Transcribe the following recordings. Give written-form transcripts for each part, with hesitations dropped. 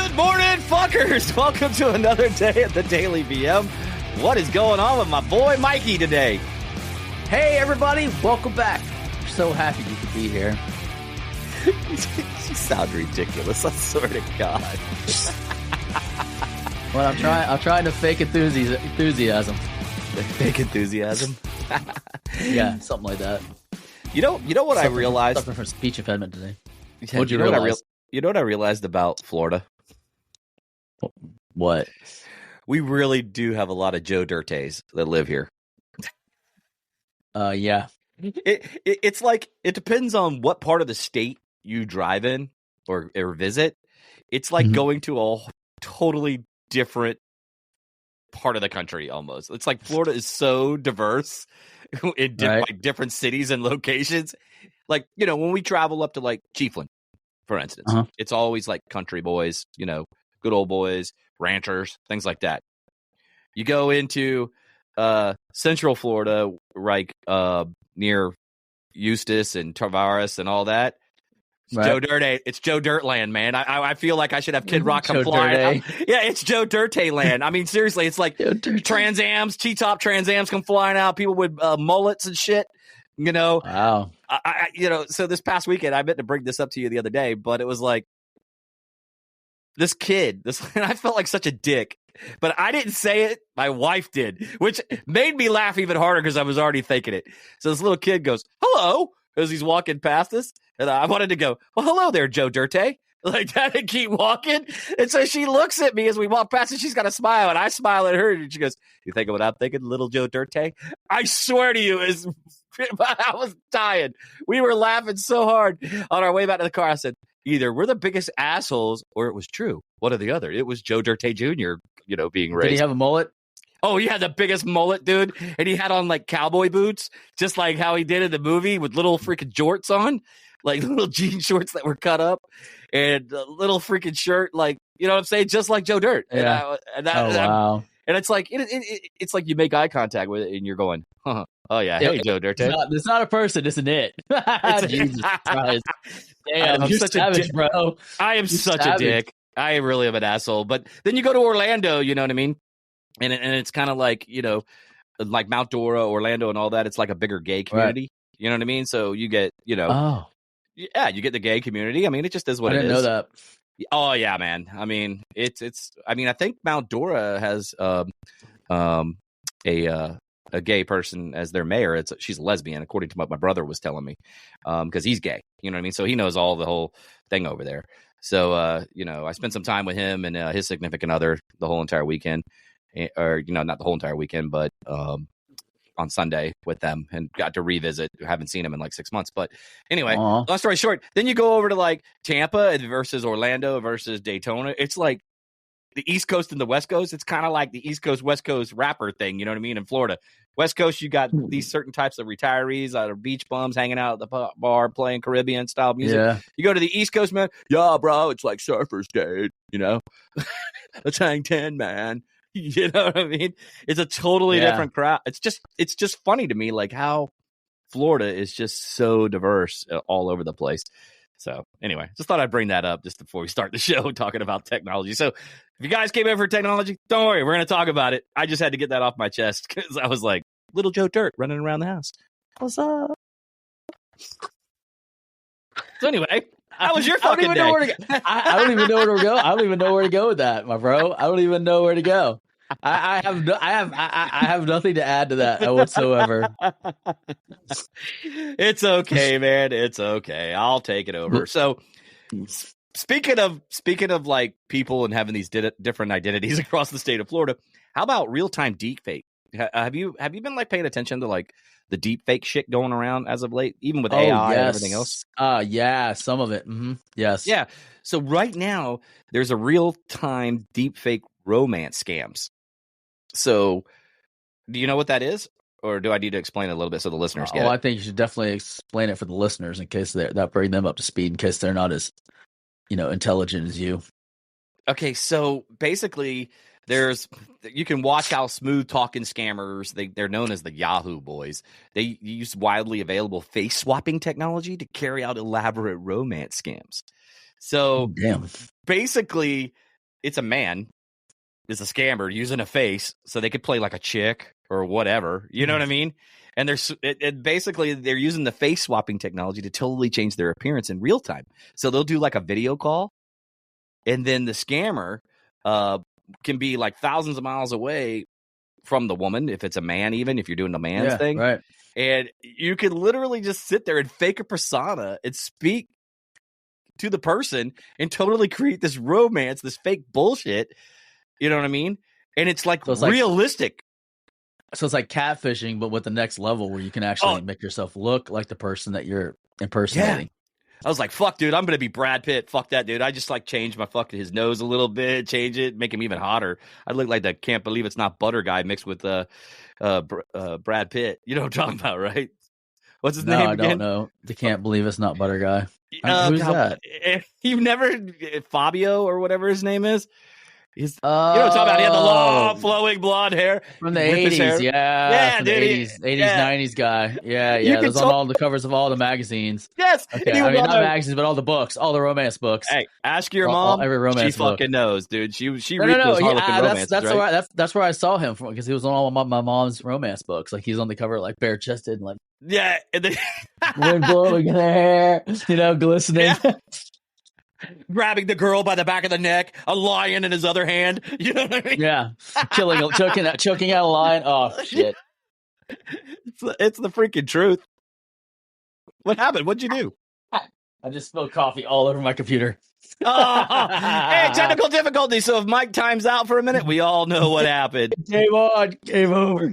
Good morning, fuckers. Welcome to another day at the Daily BM. What is going on with my boy Mikey today? Hey, everybody. Welcome back. We're so happy you could be here. You sound ridiculous. I swear to God. Well, I'm trying to fake enthusiasm. Fake enthusiasm? Yeah, something like that. You know what I realized? Something from speech impediment today. What'd you realize? You know what I realized about Florida? What? We really do have a lot of Joe Dirtes that live here. Yeah. It's like, it depends on what part of the state you drive in or visit. It's like going to a totally different part of the country almost. It's like Florida is so diverse in like different cities and locations. Like, you know, when we travel up to like Chiefland, for instance, it's always like country boys, you know, good old boys, ranchers, things like that. You go into Central Florida, like near Eustis and Tavares and all that. It's Joe Dirte. It's Joe Dirtland, man. I feel like I should have Kid Rock come flying. Yeah, it's Joe Dirte land. I mean, seriously, it's like Trans Ams, T-top Trans Ams come flying out. People with mullets and shit. You know, wow. So this past weekend, I meant to bring this up to you the other day, but it was like this kid. I felt like such a dick, but I didn't say it. My wife did, which made me laugh even harder because I was already thinking it. So this little kid goes, "Hello," as he's walking past us, and I wanted to go, "Well, hello there, Joe Dirte," like that, and keep walking. And so she looks at me as we walk past, and she's got a smile, and I smile at her, and she goes, "You think of what I'm thinking, little Joe Dirte?" I swear to you, I was dying. We were laughing so hard on our way back to the car. I said, either we're the biggest assholes or it was true. One or the other. It was Joe Dirte Jr., you know, being raised. Did he have a mullet? Oh, he had the biggest mullet, dude. And he had on like cowboy boots, just like how he did in the movie with little freaking jorts on, like little jean shorts that were cut up and a little freaking shirt, like, you know what I'm saying? Just like Joe Dirt. Yeah. Wow. And it's like, it's like you make eye contact with it and you're going, huh. Oh, yeah. Hey, Joe Dirte. It's not a person, it's an it. Jesus Christ. Damn, I'm such savage, a bro. I am such a dick. I really am an asshole. But then you go to Orlando, you know what I mean? And it's kind of like, you know, like Mount Dora, Orlando and all that. It's like a bigger gay community. Right. You know what I mean? So you get, you know, you get the gay community. I mean, it just is what it is. I didn't know that. Oh, yeah, man. I mean, I think Mount Dora has a gay person as their mayor. She's a lesbian, according to what my brother was telling me, because he's gay. You know what I mean? So he knows all the whole thing over there. So, you know, I spent some time with him and his significant other the whole entire weekend. Or, you know, not the whole entire weekend, but on Sunday with them and got to revisit. Haven't seen him in like 6 months. But anyway, long story short, then you go over to like Tampa versus Orlando versus Daytona. It's like the East Coast and the West Coast. It's kind of like the East Coast, West Coast rapper thing. You know what I mean? In Florida, West Coast, you got these certain types of retirees that are beach bums hanging out at the bar playing Caribbean style music. Yeah. You go to the East Coast, man. Yeah, bro, it's like Surfers Day, you know? Let's hang 10, man. You know what I mean? It's a totally different crowd. It's just funny to me, like how Florida is just so diverse all over the place. So anyway, just thought I'd bring that up just before we start the show talking about technology. So if you guys came in for technology, don't worry, we're going to talk about it. I just had to get that off my chest because I was like, little Joe Dirt running around the house. What's up? So anyway, how was your fucking day? I don't even know where to go. I don't even know where to go with that, my bro. I don't even know where to go. I have nothing to add to that whatsoever. It's okay, man. It's okay. I'll take it over. So, speaking of like people and having these different identities across the state of Florida, how about real-time deepfake? Have you been like paying attention to like the deepfake shit going around as of late, even with AI and everything else? Yeah, some of it. Mm-hmm. Yes. Yeah. So right now there's a real-time deepfake romance scams. So do you know what that is? Or do I need to explain it a little bit so the listeners get it? I think you should definitely explain it for the listeners in case that bring them up to speed in case they're not as, you know, intelligent as you. Okay, so basically you can watch how smooth talking scammers, they're known as the Yahoo boys. They use widely available face swapping technology to carry out elaborate romance scams. So basically it's a man is a scammer using a face so they could play like a chick or whatever. You know what I mean? And basically they're using the face swapping technology to totally change their appearance in real time. So they'll do like a video call, and then the scammer can be like thousands of miles away from the woman, if it's a man, even if you're doing the man's thing. Right. And you can literally just sit there and fake a persona and speak to the person and totally create this romance, this fake bullshit. You know what I mean? And it's like realistic. So it's like catfishing, but with the next level where you can actually make yourself look like the person that you're impersonating. I was like, fuck, dude, I'm going to be Brad Pitt. Fuck that, dude. I just like changed my his nose a little bit, change it, make him even hotter. I look like the Can't Believe It's Not Butter guy mixed with Brad Pitt. You know what I'm talking about, right? What's his name again? I don't know. The Can't Believe It's Not Butter guy. Who's that? You've never Fabio or whatever his name is. He's, you know what I'm talking about? He had the long, flowing blonde hair from the 80s. Yeah, from dude, the 80s, 90s guy. Yeah. It was on all the covers of all the magazines. Yes. Okay. I mean, not magazines, but all the books, all the romance books. Hey, ask your mom. Every romance she book. Fucking knows, dude. She reads those romances, that's right? That's where I saw him from, because he was on all my mom's romance books. Like, he's on the cover, like bare chested, and like and then wind blowing in the hair, glistening. Yeah. Grabbing the girl by the back of the neck, a lion in his other hand. You know what I mean? Yeah, choking out a lion. Oh shit! It's the freaking truth. What happened? What'd you do? I just spilled coffee all over my computer. Hey, technical difficulty. So if Mike times out for a minute, we all know what happened. Game on, game over.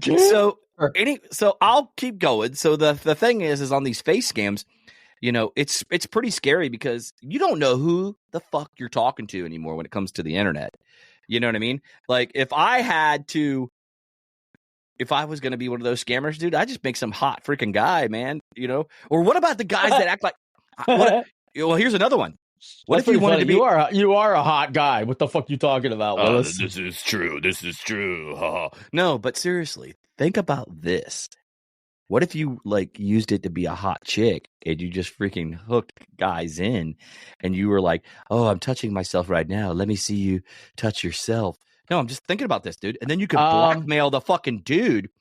So I'll keep going. So the thing is on these face scams, it's pretty scary because you don't know who the fuck you're talking to anymore when it comes to the internet. You know what I mean? Like if I was going to be one of those scammers, dude, I'd just make some hot freaking guy, man. Or what about the guys that act like? Well, here's another one. What if you wanted to be? You are a hot guy. What the fuck you talking about, Willis? This is true. This is true. No, but seriously, think about this. What if you used it to be a hot chick and you just freaking hooked guys in and you were like, oh, I'm touching myself right now. Let me see you touch yourself. No, I'm just thinking about this, dude. And then you could blackmail the fucking dude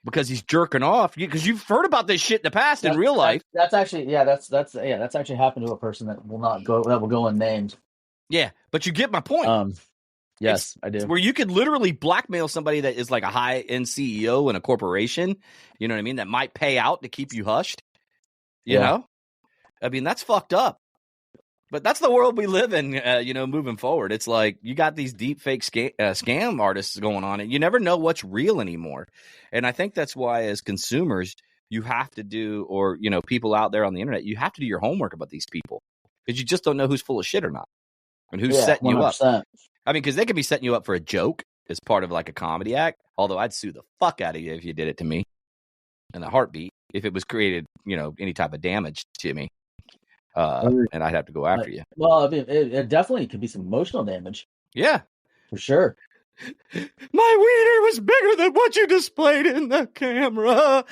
because he's jerking off, because you've heard about this shit in the past in real life. That's actually, that's actually happened to a person that will go unnamed. Yeah, but you get my point. Yes, I do. Where you could literally blackmail somebody that is like a high-end CEO in a corporation, you know what I mean, that might pay out to keep you hushed. You know? I mean, that's fucked up. But that's the world we live in, moving forward. It's like you got these deep fake scam artists going on, and you never know what's real anymore. And I think that's why, as consumers, you have to do, or, people out there on the internet, you have to do your homework about these people, because you just don't know who's full of shit or not, and who's setting 100%. You up. I mean, because they could be setting you up for a joke as part of like a comedy act. Although I'd sue the fuck out of you if you did it to me in a heartbeat, if it was created, any type of damage to me. And I'd have to go after you. Well, I mean, it definitely could be some emotional damage. Yeah, for sure. My wiener was bigger than what you displayed in the camera.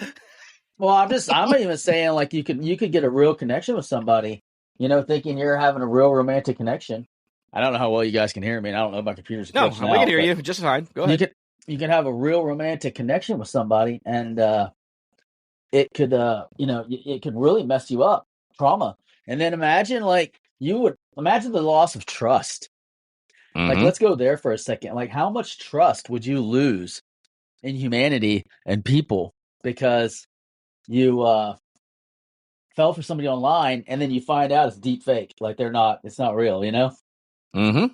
Well, I'm even saying, like, you could get a real connection with somebody, thinking you're having a real romantic connection. I don't know how well you guys can hear me. I don't know if my computer's no, we can hear you just fine. Go ahead. You can have a real romantic connection with somebody, and it could it could really mess you up, trauma. And then imagine the loss of trust. Mm-hmm. Like, let's go there for a second. Like, how much trust would you lose in humanity and people because you fell for somebody online and then you find out it's deep fake? Like, it's not real, Mm-hmm.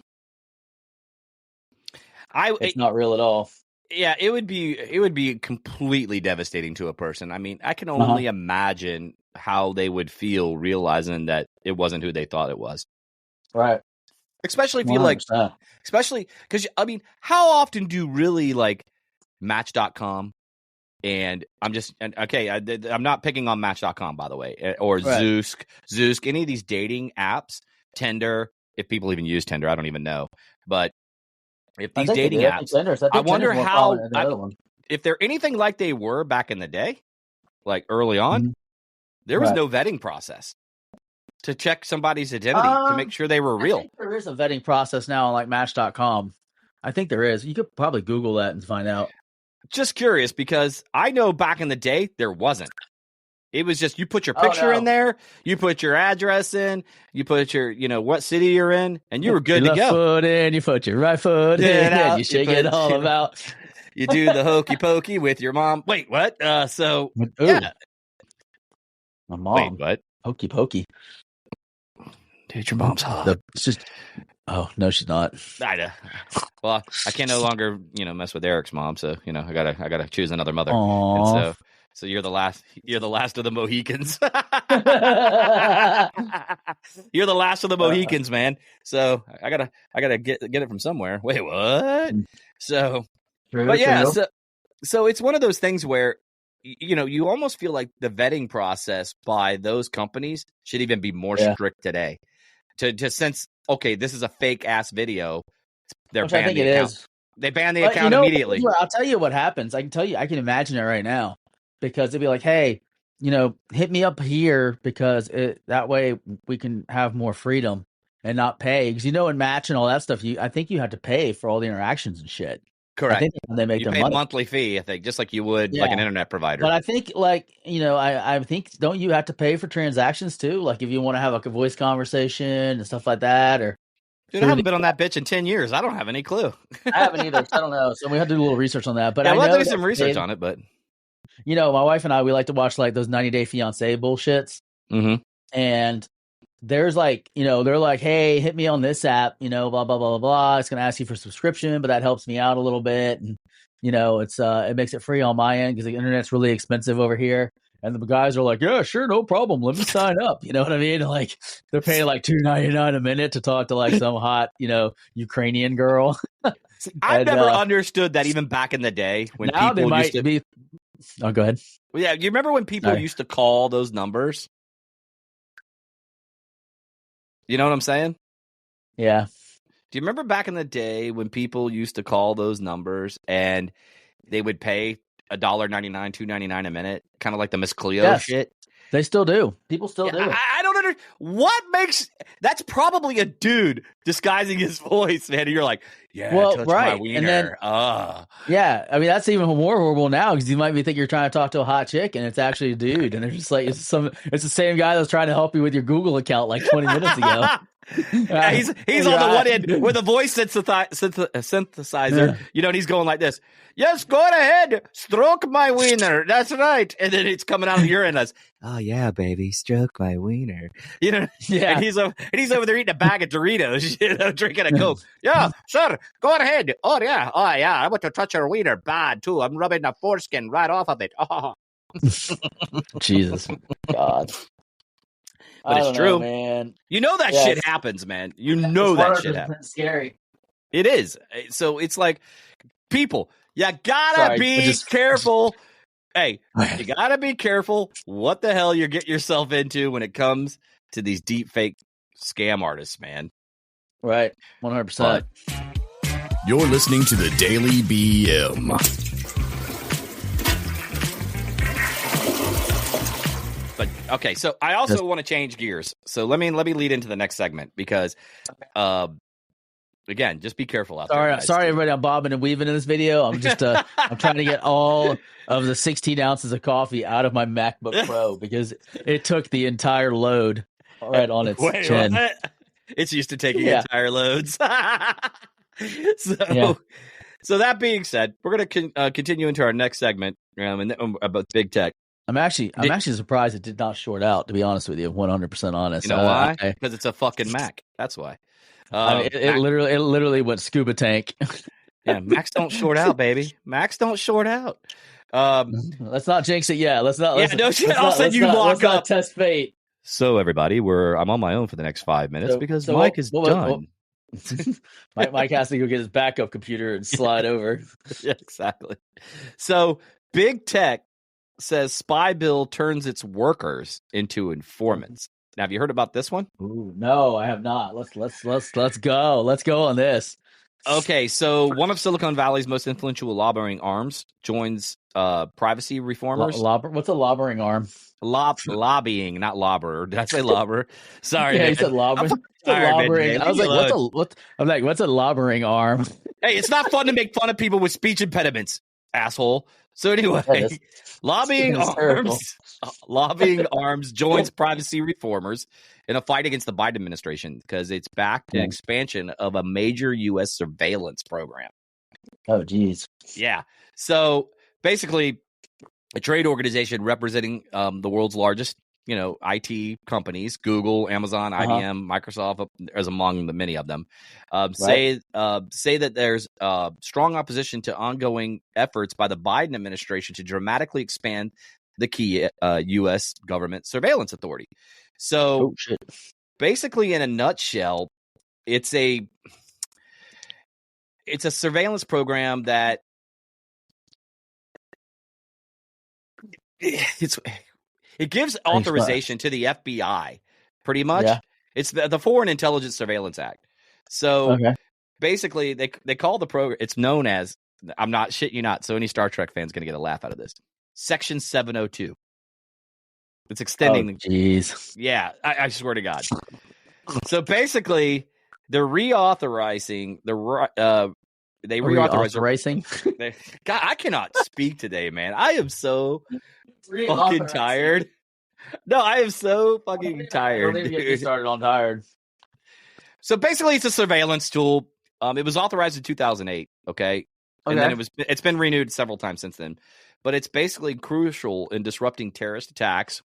It's not real at all. Yeah, it would be completely devastating to a person. I mean, I can only imagine how they would feel realizing that it wasn't who they thought it was. Right. Especially if you especially because, I mean, how often do really Match.com, and I'm not picking on Match.com, by the way, or right. Zoosk, any of these dating apps, Tinder, if people even use Tinder, I don't even know. But if these dating apps, I wonder how, if they're anything like they were back in the day, like early on, there was no vetting process. to check somebody's identity to make sure they were real? I think there is a vetting process now on like Match.com. I think there is. You could probably Google that and find out. Just curious, because I know back in the day there wasn't. It was just you put your picture in there, you put your address in, you put your, what city you're in, and you were good to go. Your left foot in, you put your right foot in, and you shake it all about. You do the hokey pokey with your mom. Wait, what? Yeah. My mom. Wait, what? Hokey pokey. Dude, your mom's hot. It's just. Oh no, she's not. I know. Well, I can no longer, mess with Eric's mom, so I gotta choose another mother. Aww. And so you're the last of the Mohicans. You're the last of the Mohicans, man. So I gotta get it from somewhere. Wait, what? So, but yeah, so it's one of those things where you almost feel like the vetting process by those companies should even be more strict today. To sense, okay, this is a fake ass video. They're banning the account. They ban the account immediately. I'll tell you what happens. I can imagine it right now, because they'd be like, hey, hit me up here, because that way we can have more freedom and not pay. Because in Match and all that stuff, I think you have to pay for all the interactions and shit. Correct. I think they make you their pay money. A monthly fee, I think, just like you would like an internet provider. But I think I think, don't you have to pay for transactions too? Like if you want to have like a voice conversation and stuff like that, or dude, I haven't been on that bitch in 10 years. I don't have any clue. I haven't either. I don't know. So we have to do a little research on that. But we'll have to do some research on it. But my wife and I, we like to watch like those 90 Day Fiancé bullshits. Mm-hmm. And there's like, they're like, hey, hit me on this app, blah, blah, blah, blah, blah. It's going to ask you for subscription, but that helps me out a little bit. And, it's, it makes it free on my end because the internet's really expensive over here. And the guys are like, yeah, sure. No problem. Let me sign up. You know what I mean? Like they're paying like $2.99 a minute to talk to like some hot, Ukrainian girl. I've never understood that even back in the day when now people used to be. Oh, go ahead. Well, yeah. You remember when people used to call those numbers? You know what I'm saying? Yeah. Do you remember back in the day when people used to call those numbers and they would pay $1.99, $2.99 a minute, kind of like the Miss Cleo shit? They still do. People still do. I don't understand. What makes that's probably a dude disguising his voice, man. And you're like, touch my wiener. And then, yeah, I mean that's even more horrible now because you might be thinking you're trying to talk to a hot chick and it's actually a dude, and they're just like it's the same guy that's trying to help you with your Google account like 20 minutes ago. Yeah, he's on the one end with a voice synthesizer, and he's going like this. Yes, go ahead, stroke my wiener. That's right, and then it's coming out of your end as, oh yeah, baby, stroke my wiener. And he's over there eating a bag of Doritos, drinking a Coke. Yeah, sure, go ahead. Oh yeah, I want to touch your wiener bad too. I'm rubbing the foreskin right off of it. Oh. Jesus, God. But it's true, man. That shit happens, man. That shit happens. Scary. It is. So it's like, people, you gotta be careful. Hey, you gotta be careful what the hell you get yourself into when it comes to these deep fake scam artists, man. Right, 100%. You're listening to the Daily BM. But okay, so I also want to change gears. So let me lead into the next segment because, again, just be careful out there. Guys. Sorry, everybody. I'm bobbing and weaving in this video. I'm just I'm trying to get all of the 16 ounces of coffee out of my MacBook Pro because it took the entire load right on its chin. What? It's used to taking entire loads. So that being said, we're going to continue into our next segment about big tech. I'm actually surprised it did not short out, to be honest with you, 100% honest. You know why? Because it's a fucking Mac. That's why. It literally went scuba tank. Yeah, Macs don't short out, baby. Macs don't short out. Let's not jinx it yet. Let's not. I'll send you lock up. Test fate. So everybody, I'm on my own for the next 5 minutes because Mike is done. Mike has to go get his backup computer and slide over. Yeah, exactly. So big tech says spy bill turns its workers into informants. Now, have you heard about this one? Ooh, no, I have not. Let's go. Let's go on this. Okay, so one of Silicon Valley's most influential lobbying arms joins privacy reformers. What's a lobbering arm? Lobbying, not lobber. Did I say lobber? Sorry, Yeah, man. he said I'm lobbering. fucking It's a tired, man, lobbering. today. I Leave was me like, alone. what's a lobbering arm? Hey, it's not fun to make fun of people with speech impediments, asshole. So anyway, That is lobbying hysterical. arms joins privacy reformers in a fight against the Biden administration because it's backed an expansion of a major U.S. surveillance program. Oh, geez. Yeah. So basically, a trade organization representing the world's largest, IT companies, Google, Amazon, IBM, Microsoft, as among the many of them, say that there's strong opposition to ongoing efforts by the Biden administration to dramatically expand the key U.S. government surveillance authority. So basically, in a nutshell, it's a surveillance program that it gives authorization to the FBI, pretty much. Yeah. It's the Foreign Intelligence Surveillance Act. So basically, they call the program, it's known as, I'm not shitting you not, so any Star Trek fan's going to get a laugh out of this, Section 702. It's extending. Oh, jeez. Yeah, I swear to God. So basically, they're reauthorizing reauthorizing. God, I cannot speak today, man. I am so fucking tired. No, I am so fucking tired. Don't even get me started on tired. So basically, it's a surveillance tool. It was authorized in 2008. Okay, and then it's been renewed several times since then. But it's basically crucial in disrupting terrorist attacks,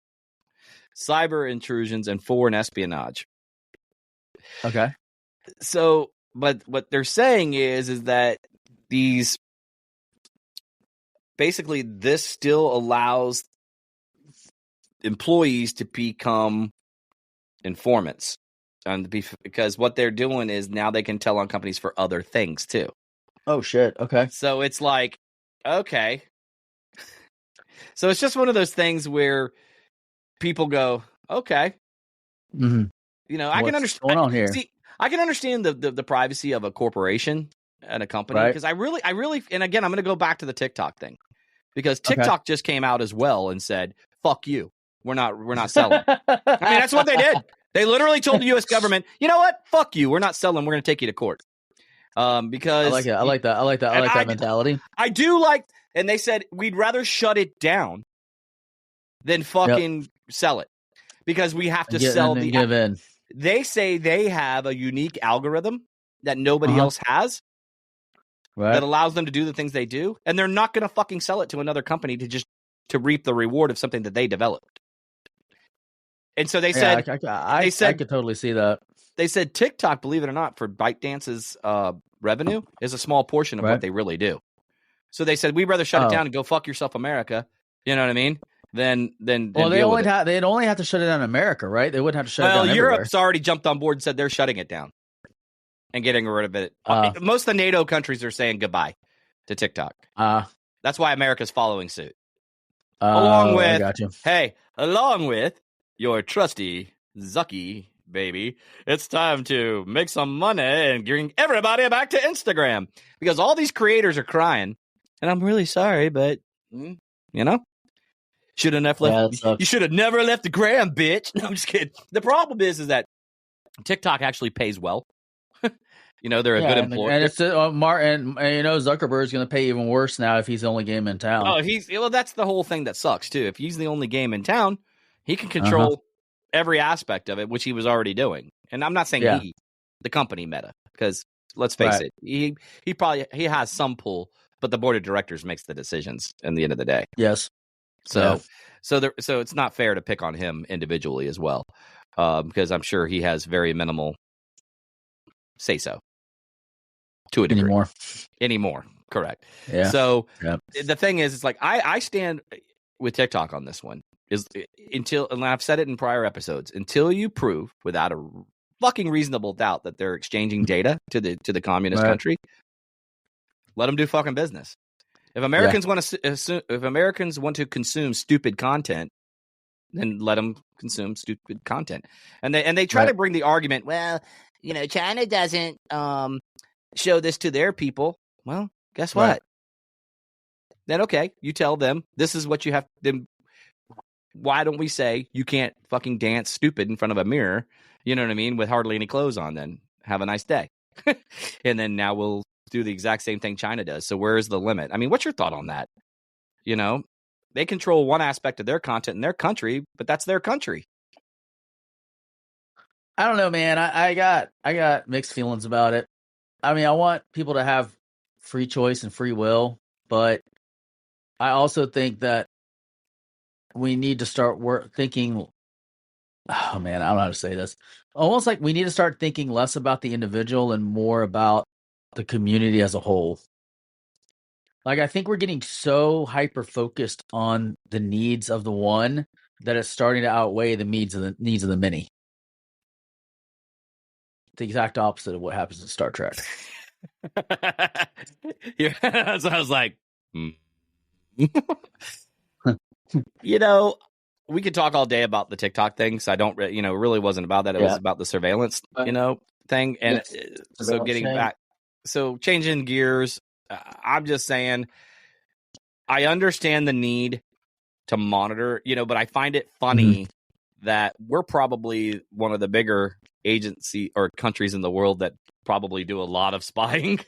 cyber intrusions, and foreign espionage. Okay. So, but what they're saying is that this still allows employees to become informants, and because what they're doing is now they can tell on companies for other things too. Oh shit! Okay. So it's like, okay. So it's just one of those things where people go, okay. Mm-hmm. I can understand. What's going on here? See, I can understand the privacy of a corporation and a company because I really, and again, I'm going to go back to the TikTok thing because TikTok just came out as well and said, "Fuck you, we're not selling." I mean, that's what they did. They literally told the U.S. government, "You know what? Fuck you, we're not selling. We're going to take you to court." Because I like that mentality. I do like, and they said we'd rather shut it down than fucking sell it because we have to sell the. Give in. They say they have a unique algorithm that nobody else has that allows them to do the things they do, and they're not going to fucking sell it to another company to reap the reward of something that they developed. And so they said, I could totally see that. They said TikTok, believe it or not, for ByteDance's revenue is a small portion of what they really do. So they said we'd rather shut it down and go fuck yourself, America. You know what I mean? Then they'd only have to shut it down in America, right? They wouldn't have to shut it down everywhere. Europe's already jumped on board and said they're shutting it down and getting rid of it. Most of the NATO countries are saying goodbye to TikTok. That's why America's following suit. Along with your trusty Zucky baby, it's time to make some money and bring everybody back to Instagram because all these creators are crying, and I'm really sorry, but should have never left. You should have never left the gram, bitch. No, I'm just kidding. The problem is that TikTok actually pays well. They're a good employer, and it's Martin. Zuckerberg's going to pay even worse now if he's the only game in town. Oh, that's the whole thing that sucks too. If he's the only game in town, he can control every aspect of it, which he was already doing. And I'm not saying the company Meta, because let's face it, he has some pull, but the board of directors makes the decisions at the end of the day. Yes. So it's not fair to pick on him individually as well, because I'm sure he has very minimal say so to a degree. Anymore. Correct. Yeah. So the thing is, it's like I stand with TikTok on this one. And I've said it in prior episodes, until you prove without a fucking reasonable doubt that they're exchanging data to the communist country, let them do fucking business. If Americans want to consume stupid content, then let them consume stupid content. And they try to bring the argument, well, China doesn't show this to their people, well, guess what? Right. Then, okay, you tell them this is what you have. Then why don't we say you can't fucking dance stupid in front of a mirror? You know what I mean? With hardly any clothes on, then have a nice day. And then now we'll do the exact same thing China does. So where's the limit? I mean, what's your thought on that? You know, they control one aspect of their content in their country, but that's their country. I don't know, man. I got mixed feelings about it. I mean, I want people to have free choice and free will, but I also think that we need to start thinking. Oh man, I don't know how to say this. Almost like we need to start thinking less about the individual and more about the community as a whole. Like, I think we're getting so hyper focused on the needs of the one that it's starting to outweigh the needs of the many. The exact opposite of what happens in Star Trek. Yeah, so I was like, you know, we could talk all day about the TikTok thing. So I don't, it really wasn't about that. It was about the surveillance, thing. And so getting back, so changing gears, I'm just saying, I understand the need to monitor, but I find it funny that we're probably one of the bigger agency or countries in the world that probably do a lot of spying.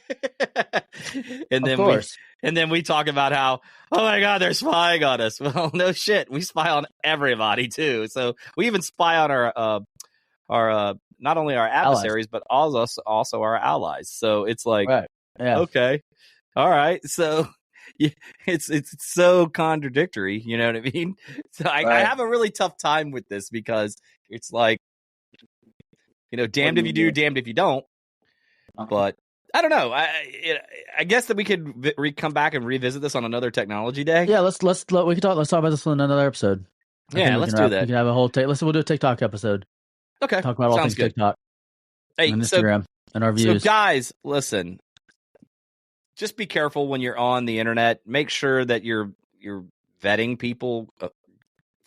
And then we talk about how, oh my God, they're spying on us. Well, no shit. We spy on everybody too. So we even spy on our not only our adversaries, but also our allies. So it's like, right. Yeah. Okay. All right. So it's so contradictory. You know what I mean? So I have a really tough time with this because it's like, damned if you do, damned if you don't. But I don't know. I guess that we could come back and revisit this on another technology day. Yeah, let's talk about this on another episode. Let's do that. We can have a whole we'll do a TikTok episode. Okay. Talk about all things good. TikTok. Hey, and Instagram and our views. So guys, listen. Just be careful when you're on the internet. Make sure that you're vetting people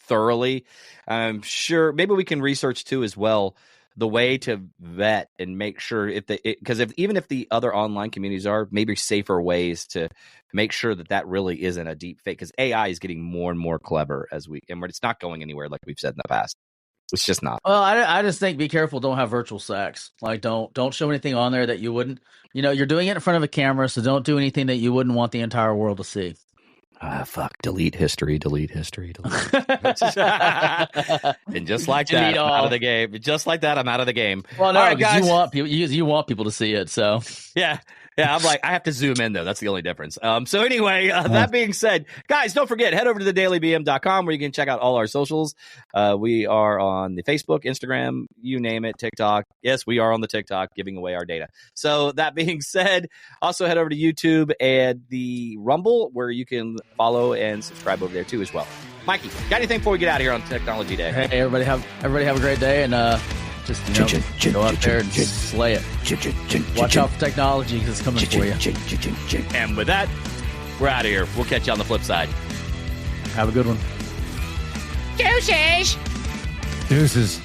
thoroughly. I'm sure maybe we can research too as well the way to vet and make sure because even if the other online communities are, maybe safer ways to make sure that really isn't a deep fake, because AI is getting more and more clever and it's not going anywhere like we've said in the past. It's just not. Well, I just think be careful. Don't have virtual sex. Like don't show anything on there that you wouldn't. You're doing it in front of a camera, so don't do anything that you wouldn't want the entire world to see. Fuck, delete history. And just like that, I'm out of the game. Just like that, I'm out of the game. Well, no, because you want people to see it, so. Yeah, I'm like, I have to zoom in, though. That's the only difference. So anyway, that being said, guys, don't forget, head over to thedailybm.com where you can check out all our socials. We are on the Facebook, Instagram, you name it, TikTok. Yes, we are on the TikTok giving away our data. So that being said, also head over to YouTube and the Rumble where you can follow and subscribe over there too as well. Mikey, got anything before we get out of here on Technology Day? Hey, everybody have a great day, and just go out there and slay it. Watch out for technology because it's coming for you. And with that, we're out of here. We'll catch you on the flip side. Have a good one. Deuces. Deuces.